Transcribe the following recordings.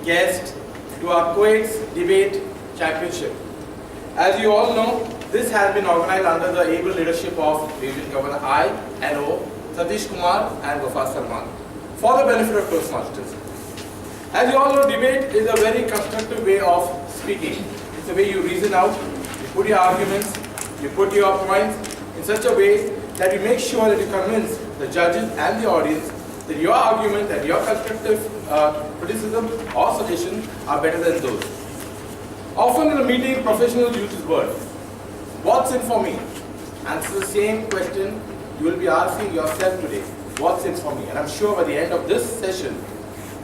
guest to our Kuwait's Debate Championship. As you all know, this has been organized under the able leadership of Region Governor I, NO, Satish Kumar and Wafas Salman for the benefit of Toastmasters. As you all know, debate is a very constructive way of speaking. It's the way you reason out, you put your arguments, you put your points in such a way that you make sure that you convince the judges and the audience that your argument and your constructive criticism or suggestion are better than those. Often in a meeting, professionals use this word, what's in for me? And it's the same question you will be asking yourself today, what's in for me? And I'm sure by the end of this session,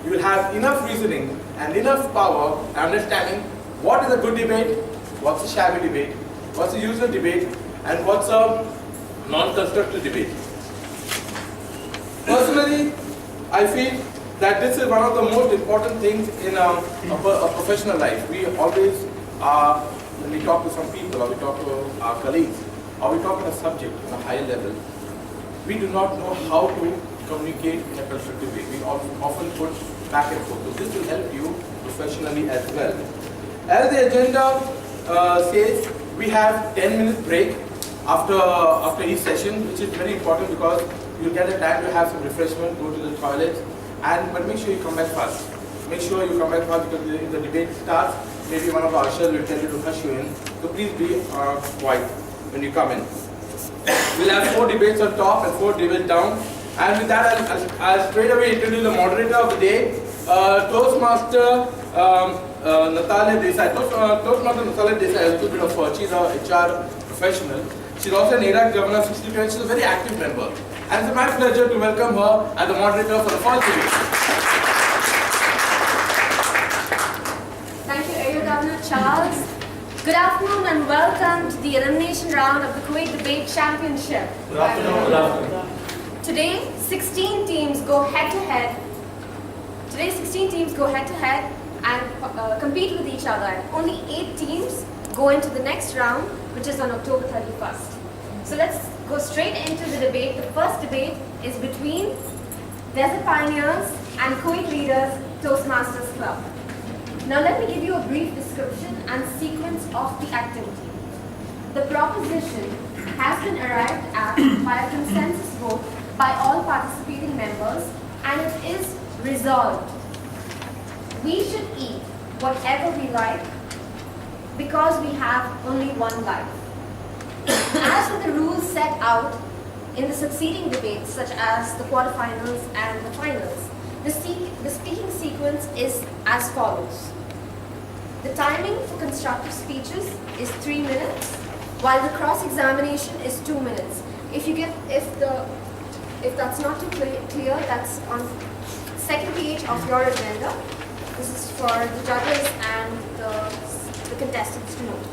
you will have enough reasoning and enough power and understanding what is a good debate, what's a shabby debate, what's a useless debate, and what's a non-constructive debate. Personally, I feel that this is one of the most important things in a professional life. We always, when we talk to some people, or we talk to our colleagues, or we talk on a subject on a higher level, we do not know how to communicate in a constructive way. We often put back and forth. So this will help you professionally as well. As the agenda says, we have 10 minutes break after each session, which is very important because you get a time to have some refreshment, go to the toilet, but make sure you come back fast. Make sure you come back fast because if the debate starts, maybe one of the ushers will tell you to hush you in. So please be quiet when you come in. We'll have 4 debates on top and 4 debates down. And with that, I'll straight away introduce the moderator of the day, Toastmaster Natalya Desai. Toastmaster Natalya Desai is a bit of she's a HR professional. She's also an Iraq governor, 62, she's a very active member. And it's my pleasure to welcome her as the moderator for the first debate. Thank you, Area Governor Charles. Good afternoon and welcome to the elimination round of the Kuwait Debate Championship. Good afternoon. Good afternoon. Today, 16 teams go head-to-head. And compete with each other. And only 8 teams go into the next round, which is on October 31st. So let's go straight into the debate. The first debate is between Desert Pioneers and Kuwait Leaders Toastmasters Club. Now let me give you a brief description and sequence of the activity. The proposition has been arrived at by a consensus vote by all participating members, and it is resolved. We should eat whatever we like because we have only one life. As for the rules set out in the succeeding debates, such as the quarterfinals and the finals, the speaking sequence is as follows. The timing for constructive speeches is 3 minutes, while the cross-examination is 2 minutes. If that's not too clear, that's on second page of your agenda. This is for the judges and the contestants to note.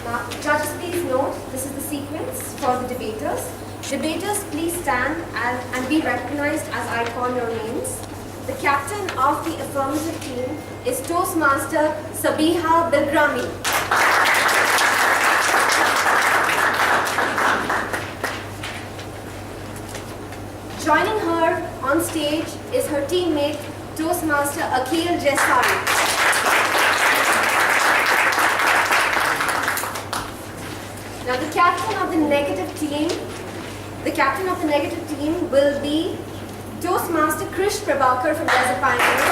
Now, judges, please note, this is the sequence for the debaters. Debaters, please stand and be recognized as I call your names. The captain of the affirmative team is Toastmaster Sabiha Bilgrami. Joining her on stage is her teammate, Toastmaster Akhil Jesari. Now the captain of the negative team will be Toastmaster Krish Prabhakar from Desert Pioneers.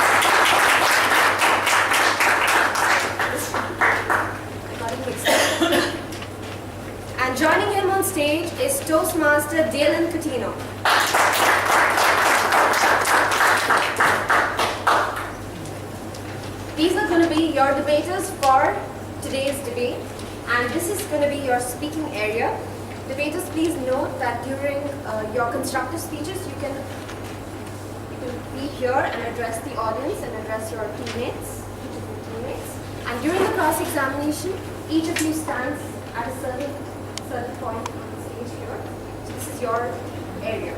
And joining him on stage is Toastmaster Dalen Coutinho. These are going to be your debaters for today's debate, and this is going to be your speaking area. Debaters, please note that during your constructive speeches, you can be here and address the audience and address your teammates, And during the cross-examination, each of you stands at a certain point on the stage here. So this is your area.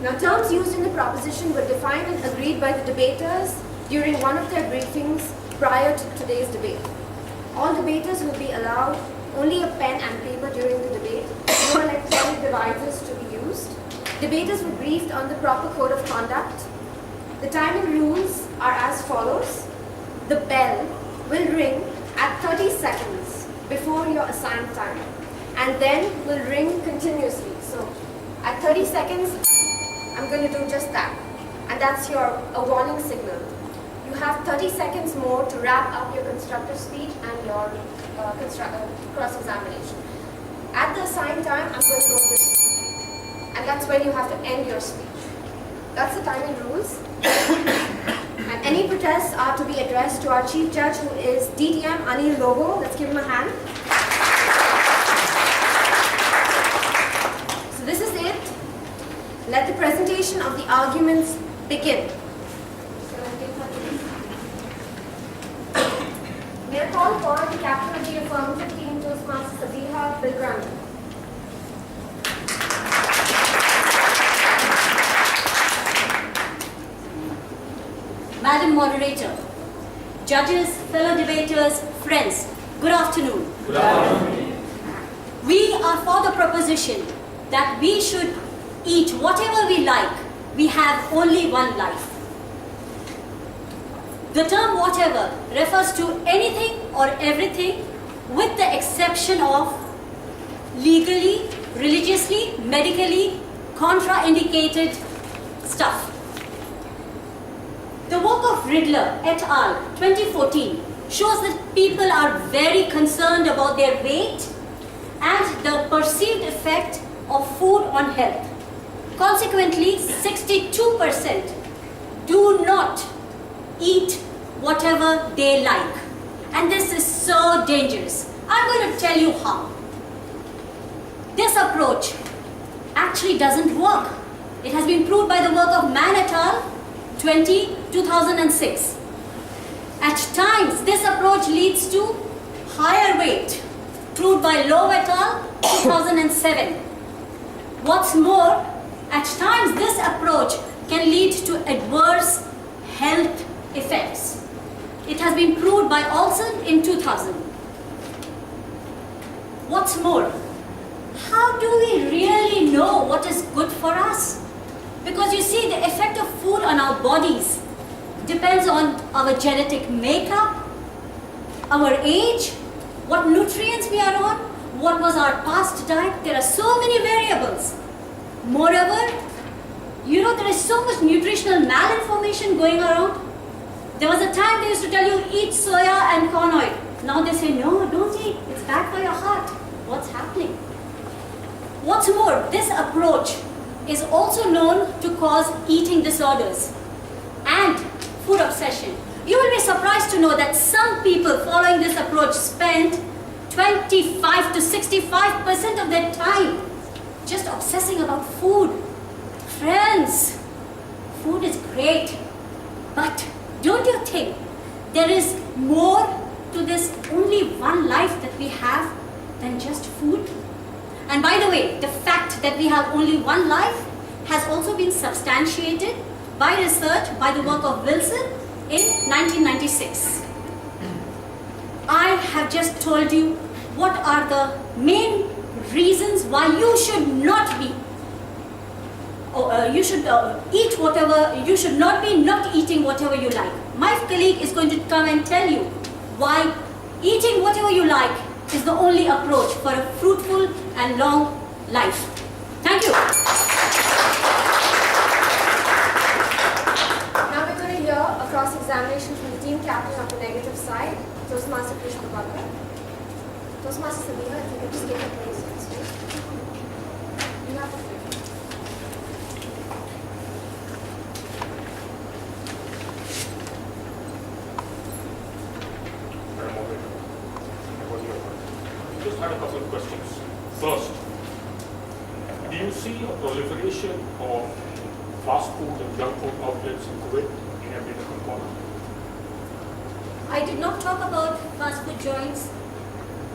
Now, terms used in the proposition were defined and agreed by the debaters during one of their briefings prior to today's debate. All debaters will be allowed only a pen and paper during the debate, no electronic devices to be used. Debaters were briefed on the proper code of conduct. The timing rules are as follows. The bell will ring at 30 seconds before your assigned time and then will ring continuously. So at 30 seconds, I'm going to do just that. And that's a warning signal. You have 30 seconds more to wrap up your constructive speech and your cross-examination. At the assigned time, I'm going to go this. And that's when you have to end your speech. That's the timing rules. And any protests are to be addressed to our Chief Judge, who is DTM Anil Lobo. Let's give him a hand. So this is it. Let the presentation of the arguments begin. May I call upon the captain of the affirmative team, Toastmaster Sabiha Bilgrami. Madam Moderator, judges, fellow debaters, friends, good afternoon. Good afternoon. We are for the proposition that we should eat whatever we like. We have only one life. The term whatever refers to anything or everything with the exception of legally, religiously, medically contraindicated stuff. The work of Riddler et al. 2014 shows that people are very concerned about their weight and the perceived effect of food on health. Consequently, 62% do not eat whatever they like. And this is so dangerous. I'm going to tell you how. This approach actually doesn't work. It has been proved by the work of Mann et al. 2006. At times, this approach leads to higher weight, proved by Lowe et al. 2007. What's more, at times this approach can lead to adverse health effects. It has been proved by Olson in 2000. What's more, how do we really know what is good for us? Because you see, the effect of food on our bodies depends on our genetic makeup, our age, what nutrients we are on, what was our past diet. There are so many variables. Moreover, you know, there is so much nutritional malinformation going around. There was a time they used to tell you, eat soya and corn oil. Now they say, no, don't eat. It's bad for your heart. What's happening? What's more, this approach is also known to cause eating disorders and food obsession. You will be surprised to know that some people following this approach spend 25 to 65% of their time just obsessing about food. Friends, food is great, but don't you think there is more to this only one life that we have than just food? And by the way, the fact that we have only one life has also been substantiated by research by the work of Wilson in 1996. I have just told you what are the main reasons why you should not be, eat whatever, you should not be not eating whatever you like. My colleague is going to come and tell you why eating whatever you like is the only approach for a fruitful and long life. Thank you. Now we're going to hear a cross-examination from the team captain of the negative side, Toastmaster Krish Prabhakar. Toastmaster Sabiha, if you could just take a place on stage. You have the floor. Just had a couple of questions. First, do you see a proliferation of fast food and junk food outlets in Kuwait in every different corner? I did not talk about fast food joints.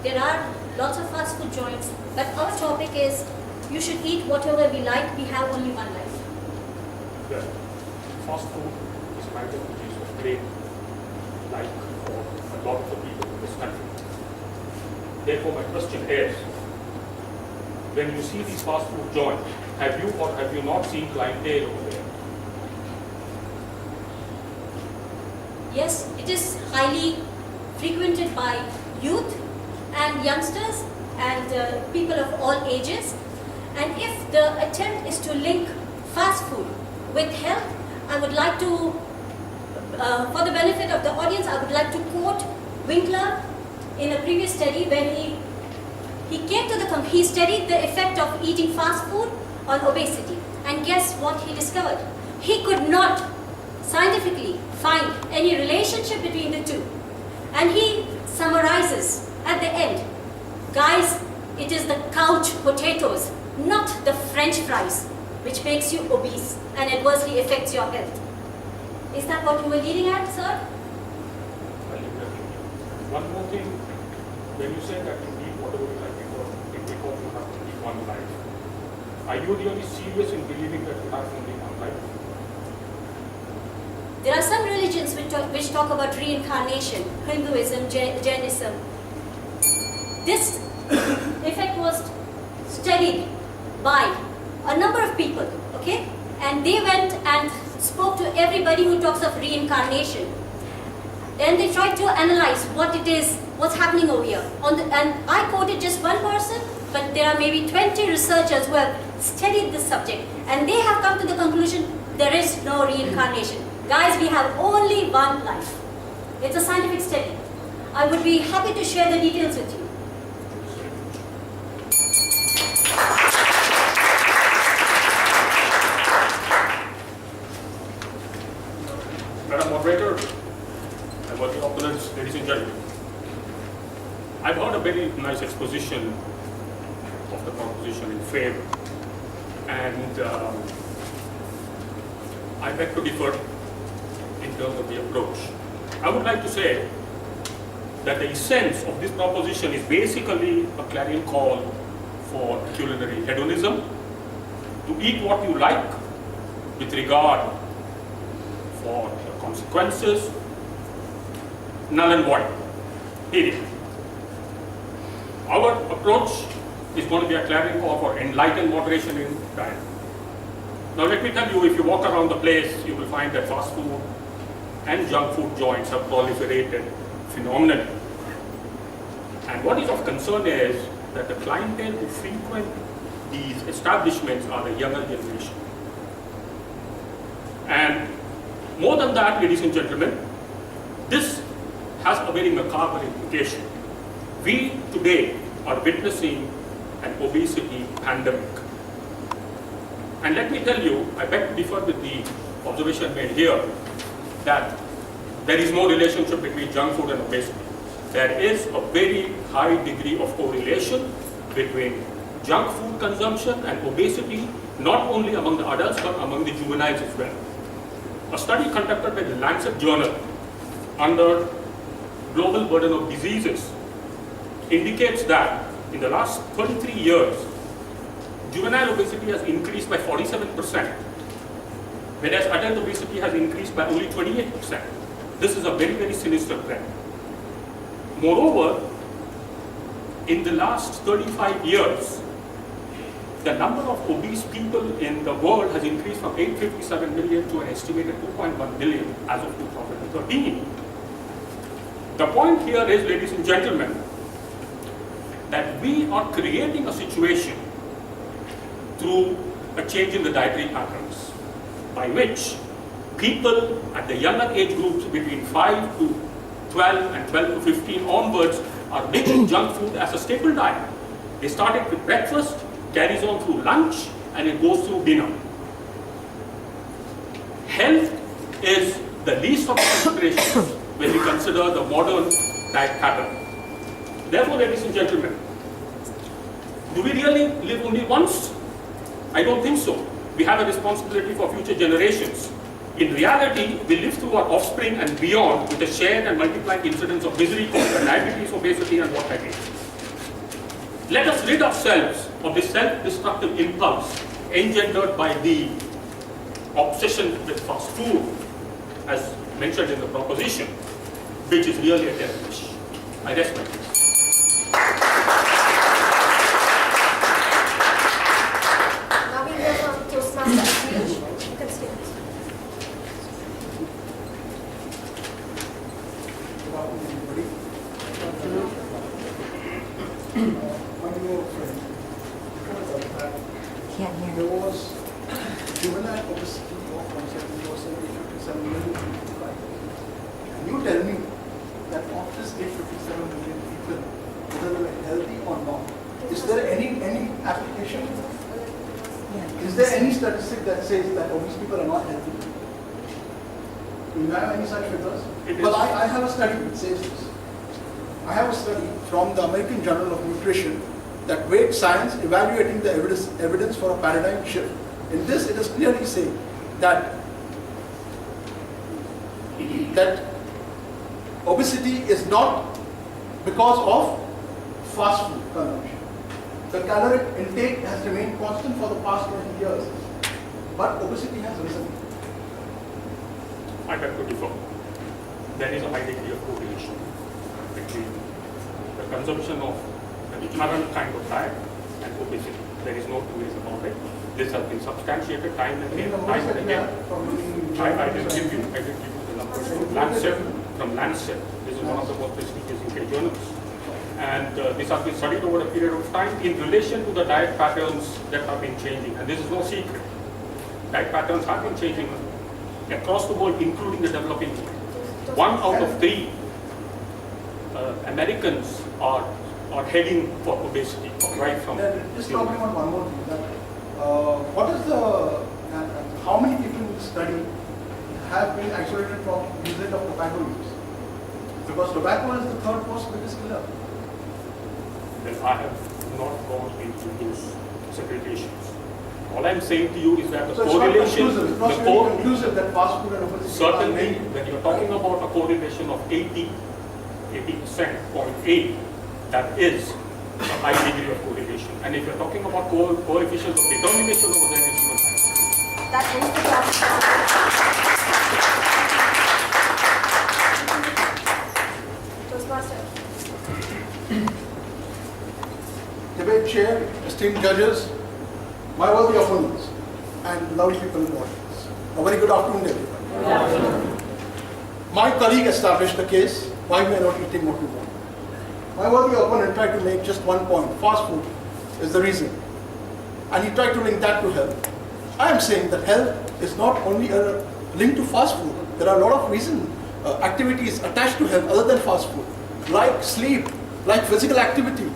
There are lots of fast food joints, but our topic is you should eat whatever we like. We have only one life. Well, fast food is an item which is of great like for a lot of the people in this country. Therefore, my question is, when you see these fast food joints, have you or have you not seen clientele over there? Yes, it is highly frequented by youth and youngsters and people of all ages. And if the attempt is to link fast food with health, I would like to, for the benefit of the audience, I would like to quote Winkler in a previous study where he studied the effect of eating fast food on obesity. And guess what he discovered? He could not scientifically find any relationship between the two. And he summarizes at the end, guys, it is the couch potatoes, not the French fries, which makes you obese and adversely affects your health. Is that what you were leading at, sir? One more thing, when you say that you eat whatever you like because you have only one life, are you really serious in believing that you have only one life? There are some religions which talk about reincarnation, Hinduism, Jainism. This effect was studied by a number of people, okay? And they went and spoke to everybody who talks of reincarnation. And they tried to analyze what it is, what's happening over here. And I quoted just one person, but there are maybe 20 researchers who have studied this subject. And they have come to the conclusion there is no reincarnation. Guys, we have only one life. It's a scientific study. I would be happy to share the details with you. Madam Moderator, and worthy opponents, ladies and gentlemen, I've heard a very nice exposition of the proposition in favor, and I beg to differ in terms of the approach. I would like to say that the essence of this proposition is basically a clarion call for culinary hedonism, to eat what you like with regard for the consequences, null and void, period. Our approach is going to be a clarion call for enlightened moderation in diet. Now let me tell you, if you walk around the place, you will find that fast food and junk food joints have proliferated phenomenally. And what is of concern is that the clientele who frequent these establishments are the younger generation. And more than that, ladies and gentlemen, this has a very macabre implication. We today are witnessing an obesity pandemic. And let me tell you, I beg to differ with the observation made here, that there is no relationship between junk food and obesity. There is a very high degree of correlation between junk food consumption and obesity, not only among the adults, but among the juveniles as well. A study conducted by the Lancet Journal under Global Burden of Diseases indicates that in the last 33 years, juvenile obesity has increased by 47%, whereas adult obesity has increased by only 28%. This is a very, very sinister trend. Moreover, in the last 35 years, the number of obese people in the world has increased from 857 million to an estimated 2.1 billion as of 2013. The point here is, ladies and gentlemen, that we are creating a situation through a change in the dietary patterns by which people at the younger age groups between 5 to 12 and 12 to 15 onwards are making junk food as a staple diet. They start it with breakfast, carries on through lunch, and it goes through dinner. Health is the least of the considerations when we consider the modern diet pattern. Therefore, ladies and gentlemen, do we really live only once? I don't think so. We have a responsibility for future generations. In reality, we live through our offspring and beyond with a shared and multiplied incidence of misery caused by diabetes, obesity, and what have you. Let us rid ourselves of this self-destructive impulse engendered by the obsession with fast food, as mentioned in the proposition, which is really a death wish. I rest my case. Now we move on to Toastmaster speech. Continue. My dear friend, that there was juvenile obesity of 170 million people, right? Can you tell me that of this 857 million people, whether they were healthy or not, is there any application? Is there any statistic that says that obese people are not healthy? Do you have any such figures? Well, I have a study that says this. I have a study from the American Journal of Nutrition that weight science evaluating the evidence for a paradigm shift. In this, it is clearly saying that obesity is not because of fast food consumption. The caloric intake has remained constant for the past 20 years, but obesity has risen. I beg to differ. There is a high degree of correlation between the consumption of the current kind of diet and obesity. There is no two ways about it. This has been substantiated time and again. I did give you the numbers from Lancet. This is one of the most prestigious UK journals. And this has been studied over a period of time in relation to the diet patterns that have been changing. And this is no secret. Diet patterns have been changing across the world, including the developing world. 1 out of 3 Americans are heading for obesity, right from. Just talking about one more thing. That, what is the how many people in the study have been isolated from usage of tobacco use? Because tobacco is the third most biggest killer. Then I have not gone into those segregations. All I'm saying to you is that the So correlation, it's not really conclusive that fast food and obesity certainly are linked. when you're talking about a correlation of 80%, 0.8, that is a high degree of correlation. And if you're talking about coefficients of determination over there, it's not high. That ends the class. Toastmaster. Debate chair, esteemed judges, my worthy opponents, and lovely people in the audience. A very good afternoon, everybody. My colleague established the case why we are not eating what we want. My worthy opponent tried to make just one point: fast food is the reason. And he tried to link that to health. I am saying that health is not only a link to fast food. There are a lot of activities attached to health other than fast food, like sleep, like physical activity.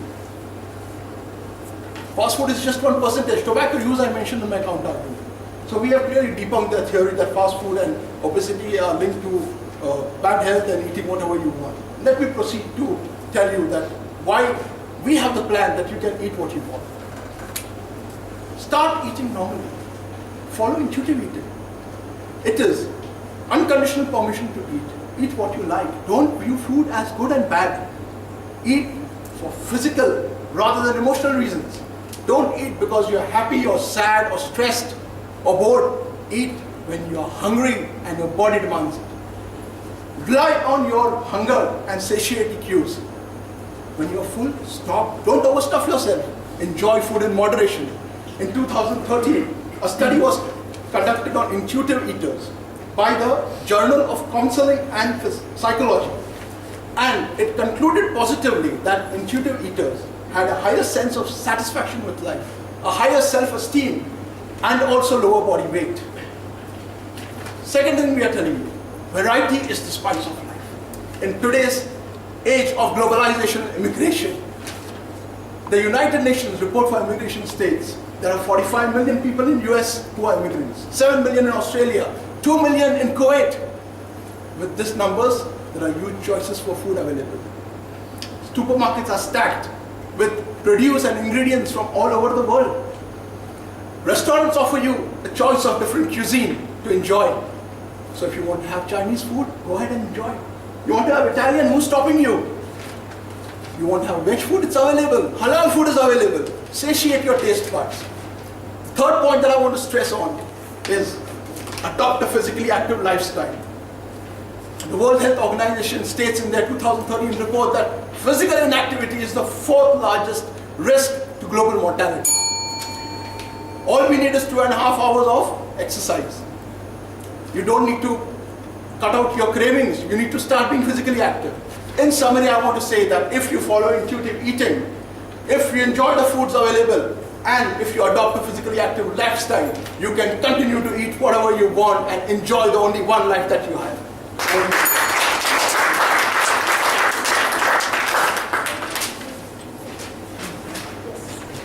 Fast food is just 1%. Tobacco use I mentioned in my counter argument. So we have clearly debunked the theory that fast food and obesity are linked to bad health and eating whatever you want. Let me proceed to tell you that why we have the plan that you can eat what you want. Start eating normally. Follow intuitive eating. It is unconditional permission to eat. Eat what you like. Don't view food as good and bad. Eat for physical rather than emotional reasons. Don't eat because you're happy or sad or stressed or bored. Eat when you're hungry and your body demands it. Rely on your hunger and satiety cues. When you're full, stop. Don't overstuff yourself. Enjoy food in moderation. In 2013, a study was conducted on intuitive eaters by the Journal of Counseling and Psychology. And it concluded positively that intuitive eaters had a higher sense of satisfaction with life, a higher self-esteem, and also lower body weight. Second thing we are telling you, variety is the spice of life. In today's age of globalization and immigration, the United Nations report for immigration states there are 45 million people in US who are immigrants, 7 million in Australia, 2 million in Kuwait. With these numbers, there are huge choices for food available. Supermarkets are stacked with produce and ingredients from all over the world. Restaurants offer you a choice of different cuisine to enjoy. So if you want to have Chinese food, go ahead and enjoy. You want to have Italian, who's stopping you? You want to have veg food, it's available. Halal food is available. Satiate your taste buds. Third point that I want to stress on is adopt a physically active lifestyle. The World Health Organization states in their 2013 report that physical inactivity is the 4th largest risk to global mortality. All we need is 2.5 hours of exercise. You don't need to cut out your cravings. You need to start being physically active. In summary, I want to say that if you follow intuitive eating, If you enjoy the foods available, and if you adopt a physically active lifestyle, you can continue to eat whatever you want and enjoy the only one life that you have. Thank you.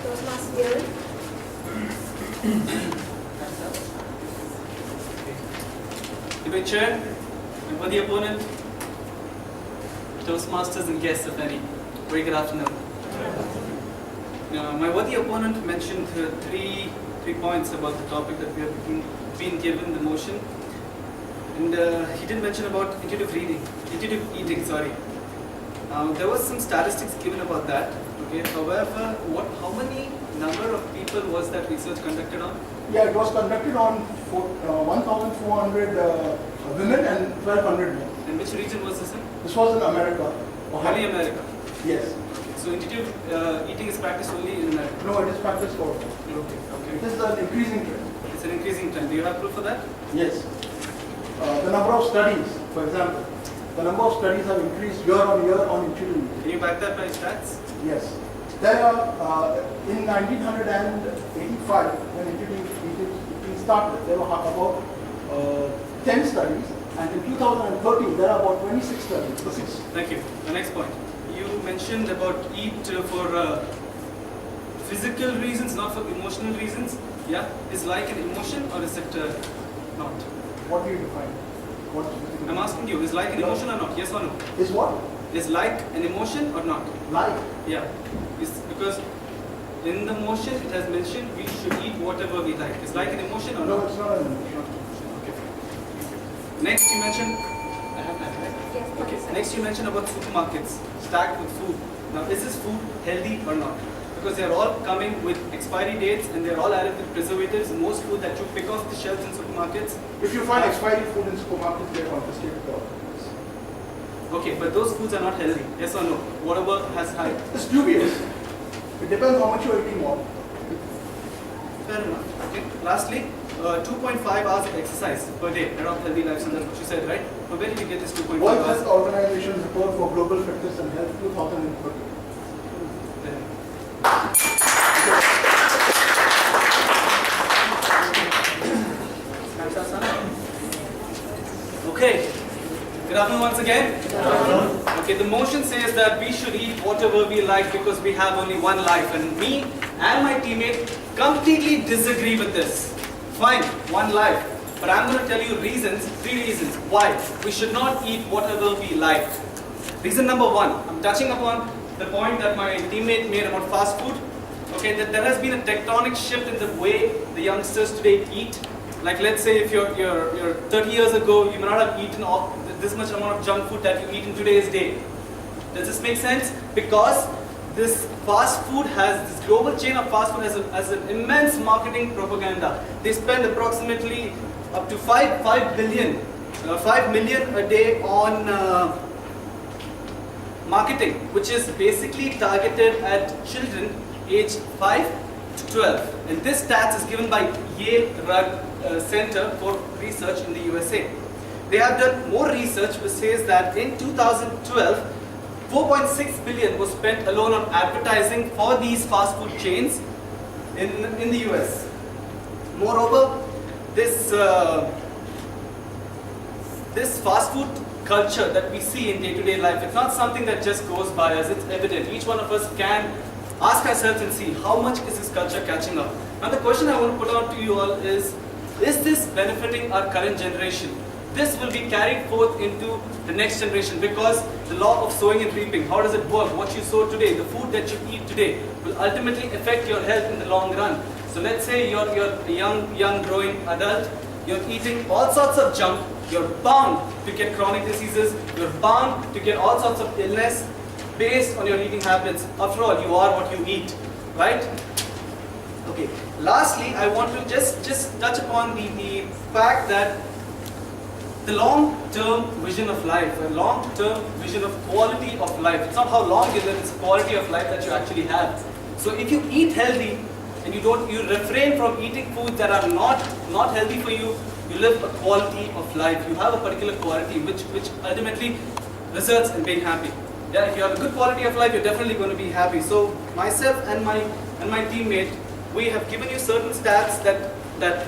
Toastmaster Darren. Debate chair, and worthy opponent, Toastmasters and guests, if any. Very good afternoon. My worthy opponent mentioned three points about the topic that we have been given, the motion. And he did mention about intuitive eating, sorry. There was some statistics given about that. Okay. However, how many number of people was that research conducted on? Yeah, it was conducted on 1,400 women and 1,200 men. And which region was this in? This was in America. Only America. Yes. So intuitive eating is practiced only in America. No, it is practiced for. Okay. It is an increasing trend. It's an increasing trend. Do you have proof for that? Yes. The number of studies, for example, the number of studies have increased year on year on intuitive eating. Can you back that by stats? Yes. There are, in 1985, when intuitive eating started, there were about 10 studies, and in 2013, there are about 26 studies. Thank you. The next point. You mentioned about eat for physical reasons, not for emotional reasons. Yeah? Is like an emotion or is it not? What do you define? What is physical? I'm asking you, is like an emotion or not? Yes or no? Is what? Is like an emotion or not? Like. Yeah. It's because in the motion it has mentioned we should eat whatever we like. Is like an emotion or No, not? it's not an emotion. Okay. Next you mentioned. Yes, Okay. sir. Next you mentioned about supermarkets stacked with food. Now is this food healthy or not? Because they are all coming with expiry dates and they are all added with preservatives. Most food that you pick off the shelves in supermarkets. If you find expired food in supermarkets, they are confiscated. Okay, but those foods are not healthy. Yes or no? Whatever has high. It's dubious. It depends how much you are eating what. Fair enough. Okay. Lastly, 2.5 hours of exercise per day around healthy lifestyle. That's what you said, right? But where did you get this 2.5 World hours? Health Organization's report for global fitness and health 2030. Okay. Good afternoon once again. Okay, the motion says that we should eat whatever we like because we have only one life. And me and my teammate completely disagree with this. Fine, one life. But I'm going to tell you reasons, 3 reasons why we should not eat whatever we like. Reason number 1, I'm touching upon the point that my teammate made about fast food. Okay, that there has been a tectonic shift in the way the youngsters today eat. Like let's say if you're 30 years ago, you may not have eaten this much amount of junk food that you eat in today's day. Does this make sense? Because this fast food this global chain of fast food has an immense marketing propaganda. They spend approximately up to 5 million a day on marketing, which is basically targeted at children aged 5 to 12. And this stats is given by Yale Rugg Center for Research in the USA. They have done more research which says that in 2012, 4.6 billion was spent alone on advertising for these fast food chains in the US. Moreover, this fast food culture that we see in day-to-day life, it's not something that just goes by us, it's evident. Each one of us can ask ourselves and see how much is this culture catching up. Now the question I want to put out to you all is this benefiting our current generation? This will be carried forth into the next generation because the law of sowing and reaping, how does it work? What you sow today, the food that you eat today will ultimately affect your health in the long run. So let's say you're a young growing adult, you're eating all sorts of junk, you're bound to get chronic diseases, you're bound to get all sorts of illness based on your eating habits. After all, you are what you eat, right? Okay. Lastly, I want to just touch upon the fact that the long-term vision of life, a long-term vision of quality of life. It's not how long you live, it's quality of life that you actually have. So if you eat healthy and you refrain from eating foods that are not healthy for you, you live a quality of life. You have a particular quality which ultimately results in being happy. Yeah, if you have a good quality of life, you're definitely going to be happy. So myself and my teammate, we have given you certain stats that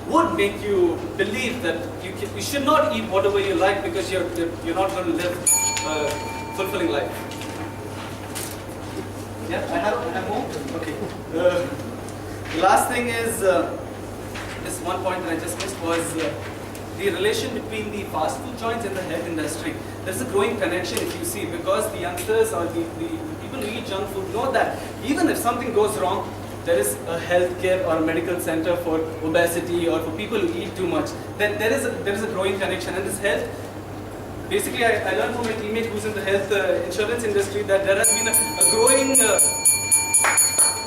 would make you believe that you should not eat whatever you like because you're not going to live a fulfilling life. Yeah, I have more. Okay. The last thing is this one point that I just missed was the relation between the fast food joints and the health industry. There's a growing connection if you see, because the youngsters or the people who eat junk food know that even if something goes wrong, there is a healthcare or a medical center for obesity or for people who eat too much. Then there is a growing connection, and this health. Basically, I learned from my teammate who's in the health insurance industry that there has been a growing.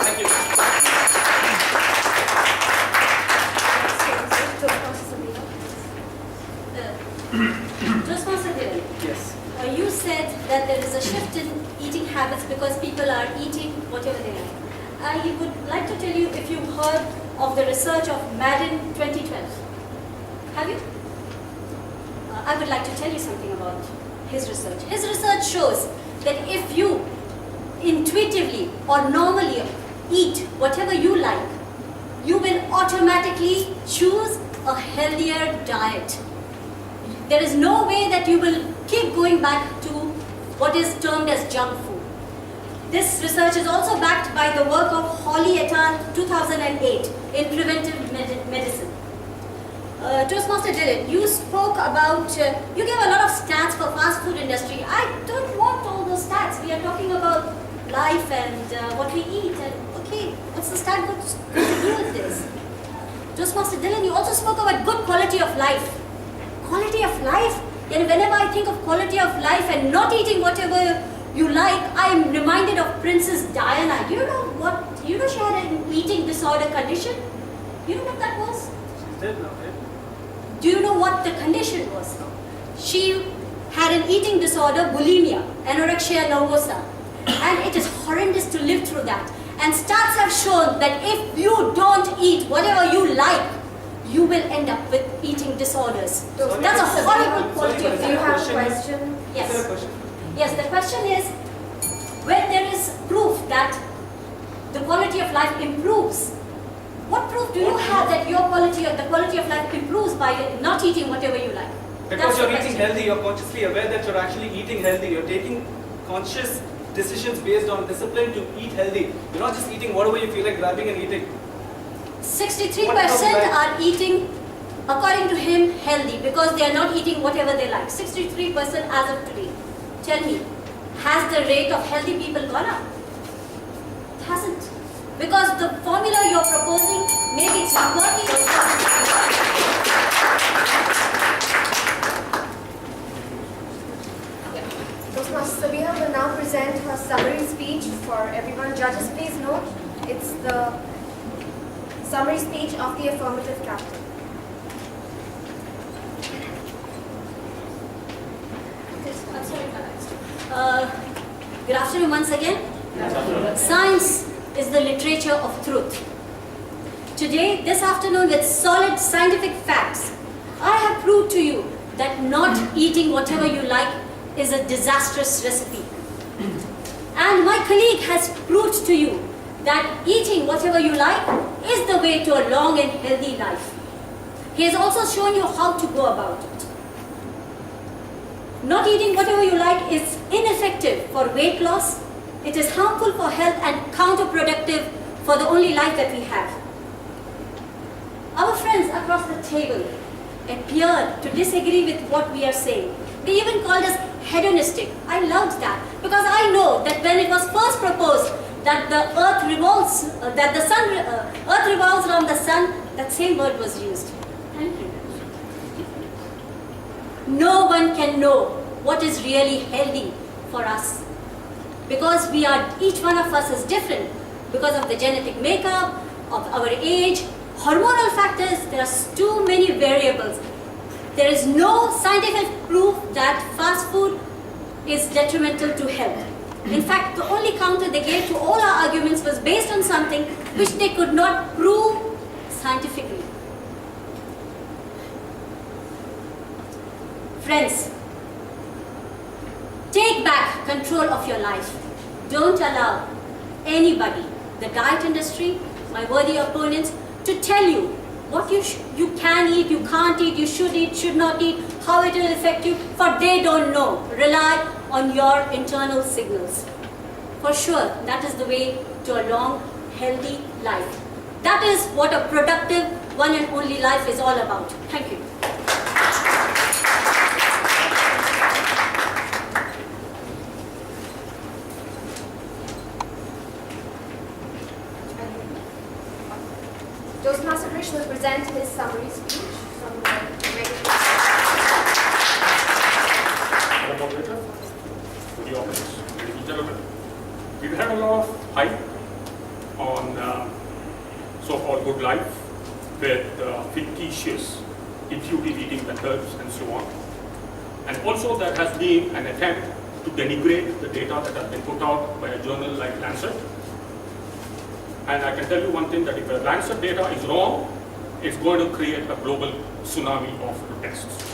Thank you. Toastmaster Dylan, Yes. you said that there is a shift in eating habits because people are eating whatever they like. I would like to tell you if you've heard of the research of Madden 2012. Have you? I would like to tell you something about his research. His research shows that if you intuitively or normally eat whatever you like, you will automatically choose a healthier diet. There is no way that you will keep going back to what is termed as junk food. This research is also backed by the work of Hawley et al. 2008 in preventive medicine. Toastmaster Dylan, you spoke about, you gave a lot of stats for fast food industry. I don't want all those stats. We are talking about life and what we eat. And okay, what's the stat got to do with this? Toastmaster Dylan, you also spoke about good quality of life. Quality of life? And whenever I think of quality of life and not eating whatever you like, I am reminded of Princess Diana. Do you know what? You know she had an eating disorder condition? You know what that was? She's dead now, right? Do you know what the condition was? She had an eating disorder, bulimia, anorexia nervosa, and it is horrendous to live through that. And stats have shown that if you don't eat whatever you like, you will end up with eating disorders. Sorry, That's a Mr. horrible quality Sorry, of Do you life. have a question? Yes. Is there a question? Yes, the question is, when there is proof that the quality of life improves, what proof do you have that the quality of life improves by not eating whatever you like? Because That's the you're eating question. healthy, you're consciously aware that you're actually eating healthy. You're taking conscious decisions based on discipline to eat healthy. You're not just eating whatever you feel like grabbing and eating. 63% are eating, according to him, healthy because they are not eating whatever they like. 63% as of today. Tell me, has the rate of healthy people gone up? It hasn't. Because the formula you're proposing, maybe it's not working. Toastmaster Sabiha will now present her summary speech for everyone. Judges, please note, it's the summary speech of the affirmative captain. I'm sorry, good afternoon once again. Science is the literature of truth. Today, this afternoon, with solid scientific facts, I have proved to you that not eating whatever you like is a disastrous recipe. And my colleague has proved to you that eating whatever you like is the way to a long and healthy life. He has also shown you how to go about it. Not eating whatever you like is ineffective for weight loss. It is harmful for health and counterproductive for the only life that we have. Our friends across the table appear to disagree with what we are saying. They even called us hedonistic. I loved that because I know that when it was first proposed that the earth revolves, earth revolves around the sun, that same word was used. Thank you. No one can know what is really healthy for us because each one of us is different because of the genetic makeup, of our age, hormonal factors. There are too many variables. There is no scientific proof that fast food is detrimental to health. In fact, the only counter they gave to all our arguments was based on something which they could not prove scientifically. Friends, Take back control of your life. Don't allow anybody, the diet industry, my worthy opponents, to tell you what you can eat, you can't eat, you should eat, should not eat, how it will affect you, for they don't know. Rely on your internal signals. For sure, that is the way to a long, healthy life. That is what a productive, one and only life is all about. Thank you. Toastmaster Krish will present his summary speech from the Madam Moderator, to the audience, ladies and gentlemen, we've had a lot of hype on so-called good life with fictitious intuitive eating methods and so on. And also there has been an attempt to denigrate the data that has been put out by a journal like Lancet. And I can tell you one thing, that if the Lancet data is wrong, it's going to create a global tsunami of protests.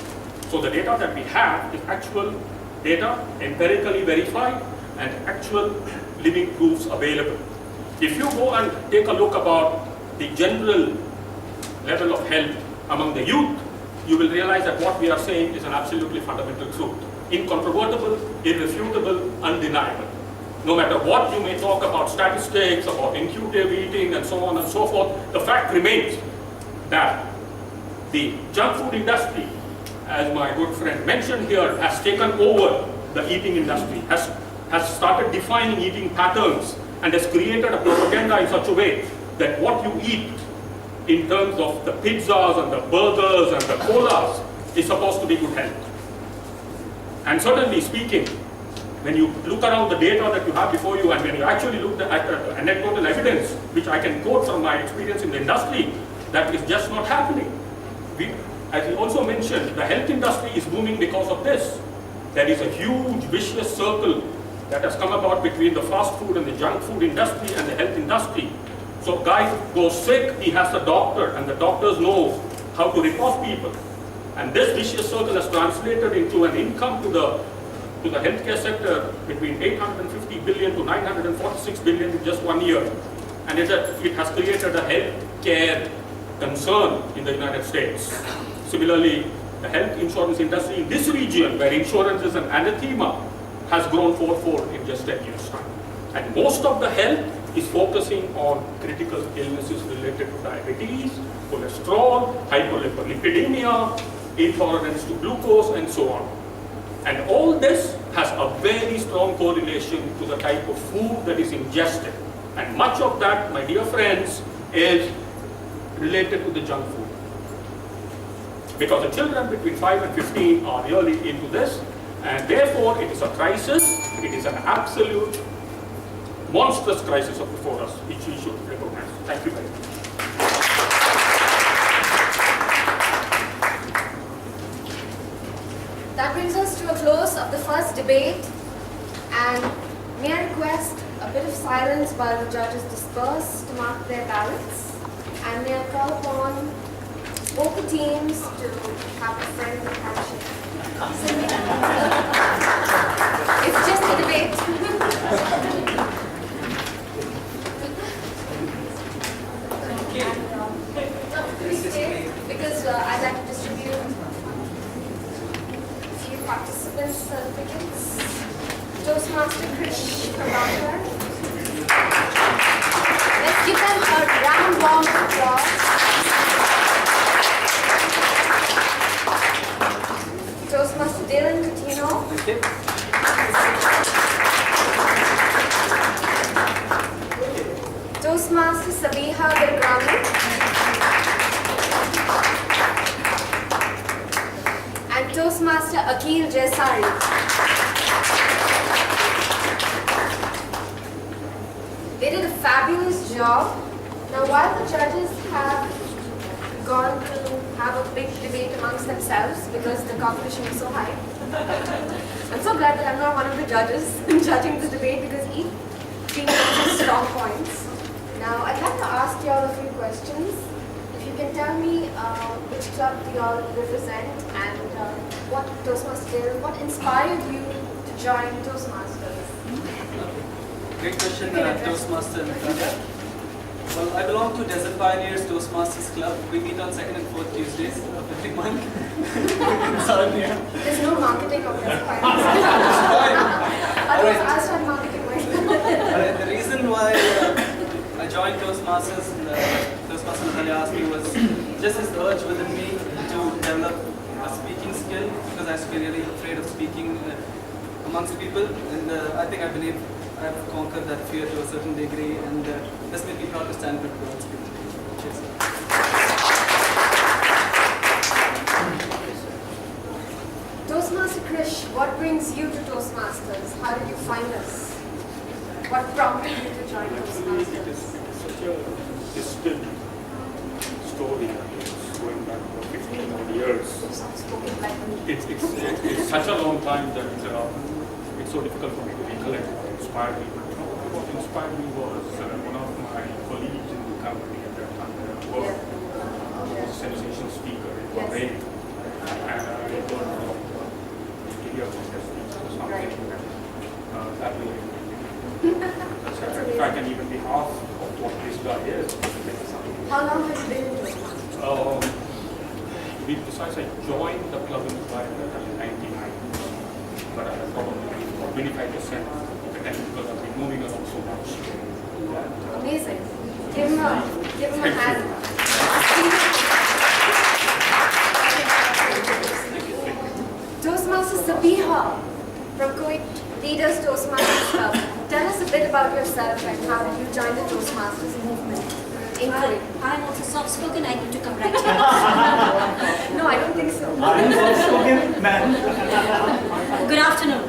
So the data that we have is actual data, empirically verified, and actual living proofs available. If you go and take a look about the general level of health among the youth, you will realize that what we are saying is an absolutely fundamental truth. Incontrovertible, irrefutable, undeniable. No matter what you may talk about statistics, about intuitive eating and so on and so forth, the fact remains that the junk food industry, as my good friend mentioned here, has taken over the eating industry, has started defining eating patterns, and has created a propaganda in such a way that what you eat in terms of the pizzas and the burgers and the colas is supposed to be good health. And certainly speaking, when you look around the data that you have before you, and when you actually look at anecdotal evidence, which I can quote from my experience in the industry, that is just not happening. As he also mentioned, the health industry is booming because of this. There is a huge vicious circle that has come about between the fast food and the junk food industry and the health industry. So guy goes sick, he has a doctor, and the doctors know how to rip off people. And this vicious circle has translated into an income to the healthcare sector between 850 billion to 946 billion in just 1 year. And it has created a healthcare concern in the United States. Similarly, the health insurance industry in this region, where insurance is an anathema, has grown fourfold in just 10 years' time. And most of the health is focusing on critical illnesses related to diabetes, cholesterol, hyperlipidemia, intolerance to glucose, and so on. And all this has a very strong correlation to the type of food that is ingested. And much of that, my dear friends, is related to the junk food. Because the children between 5 and 15 are really into this, and therefore it is a crisis, it is an absolute monstrous crisis before us, which we should recognize. Thank you very much. That brings us to a close of the first debate, and may I request a bit of silence while the judges disperse to mark their ballots, and may I call upon both the teams to have a friendly handshake. It's just a debate. Please stay, because I'd like to distribute participants' certificates. Toastmaster Krish from Bangor. Let's give them a round warm applause. Toastmaster Dylan Coutinho. Toastmaster Sabiha Birgrami. And Toastmaster Akil Jaisari. They did a fabulous job. Now, while the judges have gone to have a big debate amongst themselves because the competition is so high, I'm so glad that I'm not one of the judges judging this debate, because each team has strong points. Now, I'd like to ask you all a few questions. If you can tell me which club do you all represent, and what Toastmaster, what inspired you to join Toastmasters? Great question, You can address. Toastmaster Natasha. Well, I belong to Desert Pioneers Toastmasters Club. We meet on second and fourth Tuesdays of every month. Sorry, yeah. There's no marketing of this file. Fine. Otherwise, I'll start marketing myself. Alright, the reason why I joined Toastmasters, Toastmaster Natalia asked me, was just this urge within me to develop a speaking skill, because I used to be really afraid of speaking amongst people, and I think I believe I've conquered that fear to a certain degree, and this made me proud to stand before God speak. Cheers. Toastmaster Krish, what brings you to Toastmasters? How did you find us? What prompted you to join It Toastmasters? is such a distant story. It's going back for 15 odd years. Spoken like me. It's such a long time that it's so difficult for me to recollect what inspired me. What inspired me was one of my colleagues in the company at that time where I worked. He was a sensation speaker in Bahrain. And I learned the idea of contest speech or something that really if I can even be half of what this guy is. How long have you been in Toastmasters? To be precise, I joined the club in Dubai in 1999, but I have probably been for 25% of the time because I've been moving around so much. Amazing. Give him a hand. Toastmaster Sabiha from Kuwait Leaders Toastmasters Club. Tell us a bit about yourself and how did you join the Toastmasters movement in Kuwait? I'm also soft-spoken, I need to come right here. No, I don't think so. Good afternoon.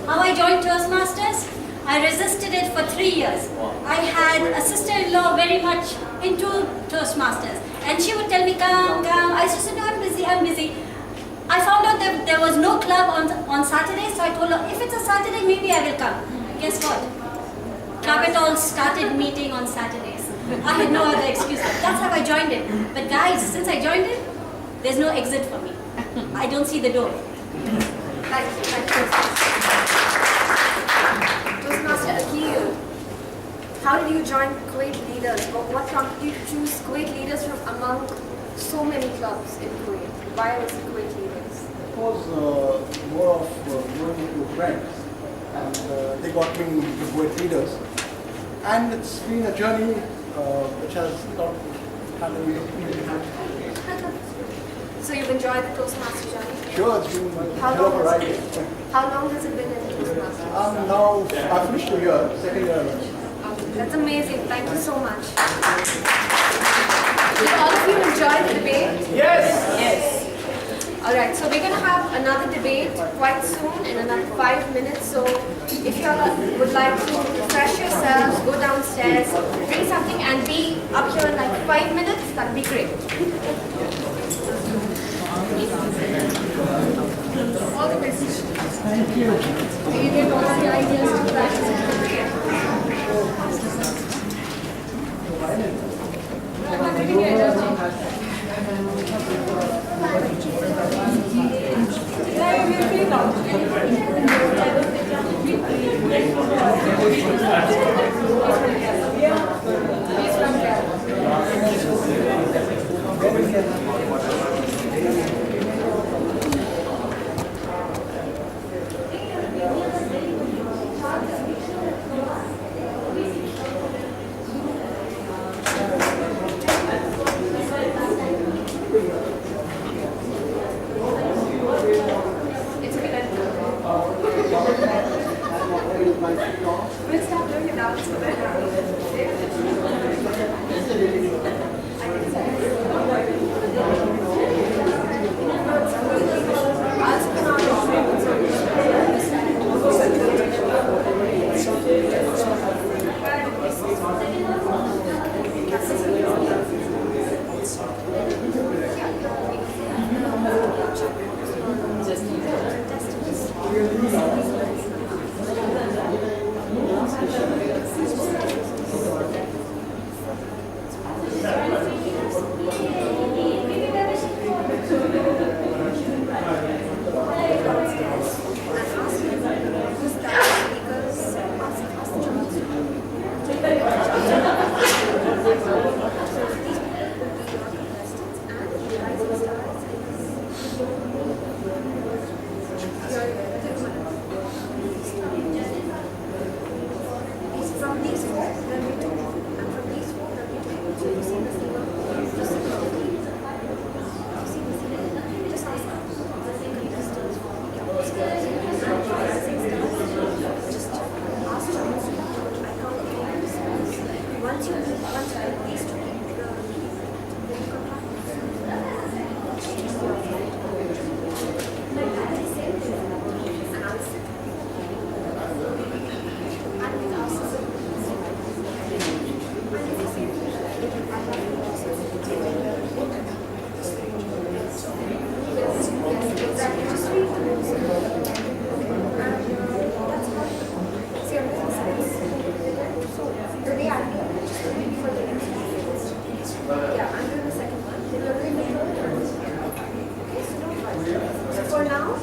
How I joined Toastmasters? I resisted it for 3 years. I had a sister-in-law very much into Toastmasters. And she would tell me, come. I used to say, no, I'm busy. I found out that there was no club on Saturday, so I told her, if it's a Saturday, maybe I will come. Guess what? Capital started meeting on Saturdays. I had no other excuse. That's how I joined it. But guys, since I joined it, there's no exit for me. I don't see the door. Thank you. Toastmaster Akil, how did you join Kuwait Leaders? What prompted you to choose Kuwait Leaders from among so many clubs in Kuwait? Why was it Kuwait Leaders? It was more of going into friends, and they got me into Kuwait Leaders. And it's been a journey which has not had a real So you've enjoyed the Toastmaster journey? Sure, it's been a How hell of a long ride. How long has it been in Toastmasters? Now, I finished a year, second year. That's amazing. Thank you so much. Did all of you enjoy the debate? Yes. All right, so we're going to have another debate quite soon in another 5 minutes. So if you all would like to refresh yourselves, go downstairs, drink something and be up here in like 5 minutes, that'd be great. All the best. Thank you. You get all the ideas to practice. From these four, then we took, and from these four, then we took. So you see the single, just you see the single, just ask them. The single crystals for just ask them. I count the crystals. Once you put these two, then you come back. Like that, I say, and I'll sit. And with us. For now,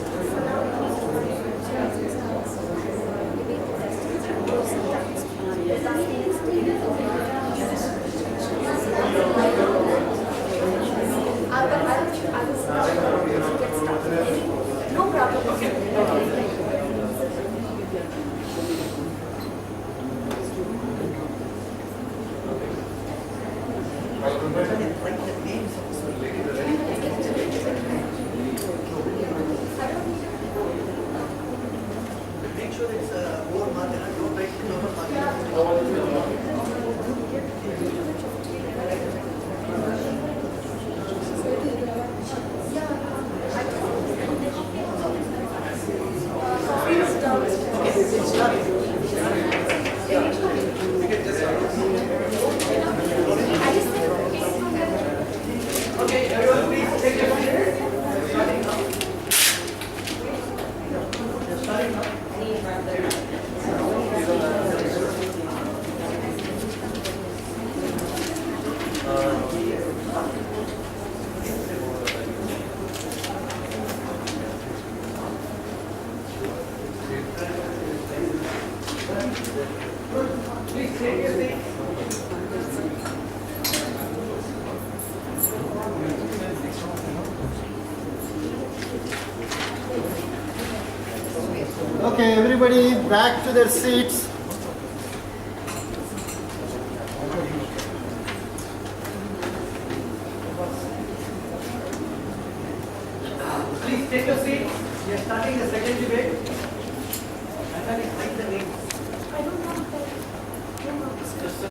no problem. Make sure it's more margin and don't write lower margin. Okay, everyone please take your seat. Starting now. Starting now. Please take your seat. Okay, everybody back to their seats. Please take your seat. We are starting the second debate. And then write the name. I don't know.